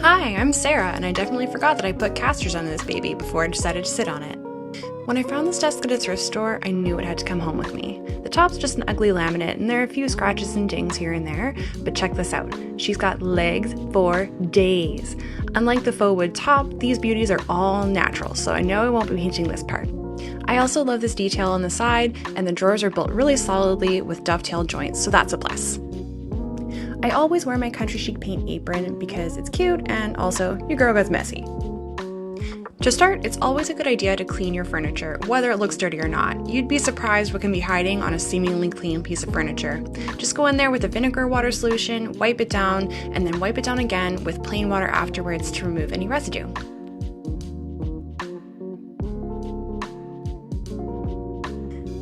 Hi, I'm Sarah, and I definitely forgot that I put casters on this baby before I decided to sit on it. When I found this desk at a thrift store, I knew it had to come home with me. The top's just an ugly laminate, and there are a few scratches and dings here and there, but check this out. She's got legs for days. Unlike the faux wood top, these beauties are all natural, so I know I won't be painting this part. I also love this detail on the side, and the drawers are built really solidly with dovetail joints, so that's a plus. I always wear my Country Chic Paint apron because it's cute and also your girl gets messy. To start, it's always a good idea to clean your furniture, whether it looks dirty or not. You'd be surprised what can be hiding on a seemingly clean piece of furniture. Just go in there with a vinegar water solution, wipe it down, and then wipe it down again with plain water afterwards to remove any residue.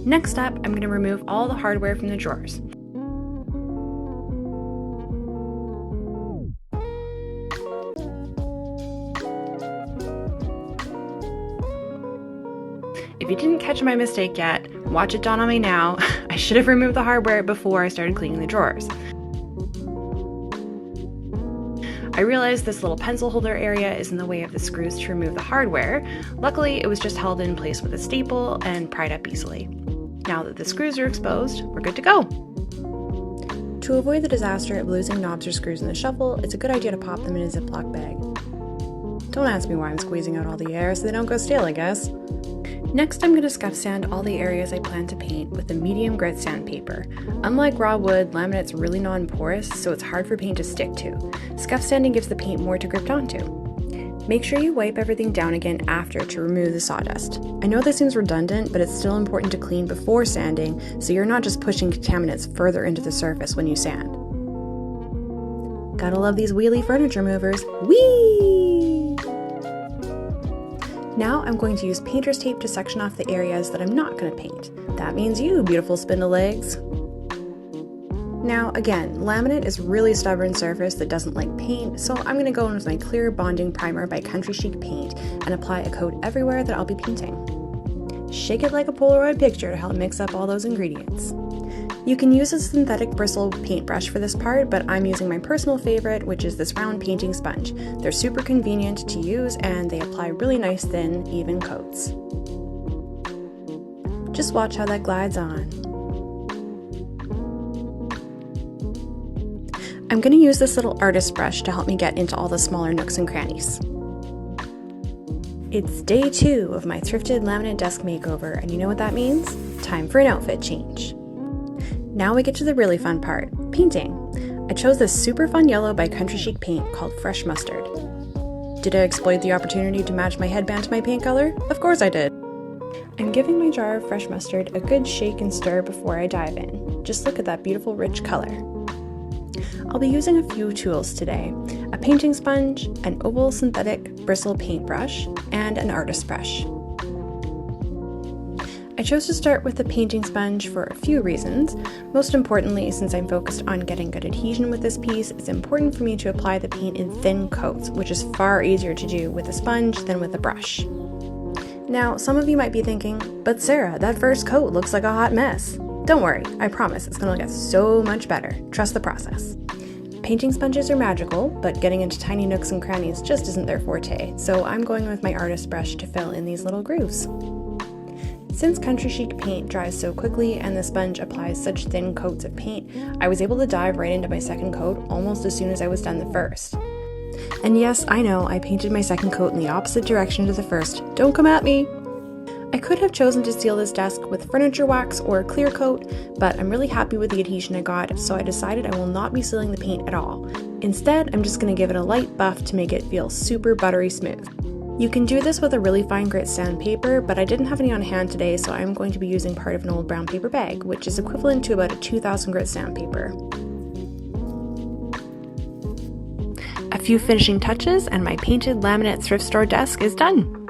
Next up, I'm going to remove all the hardware from the drawers. If you didn't catch my mistake yet, watch it dawn on me now. I should have removed the hardware before I started cleaning the drawers. I realized this little pencil holder area is in the way of the screws to remove the hardware. Luckily, it was just held in place with a staple and pried up easily. Now that the screws are exposed, we're good to go. To avoid the disaster of losing knobs or screws in the shuffle, it's a good idea to pop them in a Ziploc bag. Don't ask me why I'm squeezing out all the air so they don't go stale, I guess. Next, I'm going to scuff sand all the areas I plan to paint with a medium grit sandpaper. Unlike raw wood, laminate's really non-porous, so it's hard for paint to stick to. Scuff sanding gives the paint more to grip onto. Make sure you wipe everything down again after to remove the sawdust. I know this seems redundant, but it's still important to clean before sanding, so you're not just pushing contaminants further into the surface when you sand. Gotta love these wheelie furniture movers. Whee! Now I'm going to use painter's tape to section off the areas that I'm not going to paint. That means you, beautiful spindle legs. Now again, laminate is really stubborn surface that doesn't like paint, so I'm going to go in with my clear bonding primer by Country Chic Paint and apply a coat everywhere that I'll be painting. Shake it like a Polaroid picture to help mix up all those ingredients. You can use a synthetic bristle paintbrush for this part, but I'm using my personal favorite, which is this round painting sponge. They're super convenient to use and they apply really nice thin, even coats. Just watch how that glides on. I'm going to use this little artist brush to help me get into all the smaller nooks and crannies. It's day 2 of my thrifted laminate desk makeover, and you know what that means? Time for an outfit change. Now we get to the really fun part, painting. I chose this super fun yellow by Country Chic Paint called Fresh Mustard. Did I exploit the opportunity to match my headband to my paint color? Of course I did. I'm giving my jar of fresh mustard a good shake and stir before I dive in. Just look at that beautiful rich color. I'll be using a few tools today, a painting sponge, an oval synthetic bristle paintbrush, and an artist brush. I chose to start with the painting sponge for a few reasons. Most importantly, since I'm focused on getting good adhesion with this piece, it's important for me to apply the paint in thin coats, which is far easier to do with a sponge than with a brush. Now, some of you might be thinking, but Sarah, that first coat looks like a hot mess. Don't worry, I promise it's going to get so much better. Trust the process. Painting sponges are magical, but getting into tiny nooks and crannies just isn't their forte, so I'm going with my artist brush to fill in these little grooves. Since Country Chic Paint dries so quickly and the sponge applies such thin coats of paint, I was able to dive right into my second coat almost as soon as I was done the first. And yes, I know, I painted my second coat in the opposite direction to the first. Don't come at me! I could have chosen to seal this desk with furniture wax or a clear coat, but I'm really happy with the adhesion I got, so I decided I will not be sealing the paint at all. Instead, I'm just going to give it a light buff to make it feel super buttery smooth. You can do this with a really fine grit sandpaper, but I didn't have any on hand today, so I'm going to be using part of an old brown paper bag, which is equivalent to about a 2000 grit sandpaper. A few finishing touches and my painted laminate thrift store desk is done.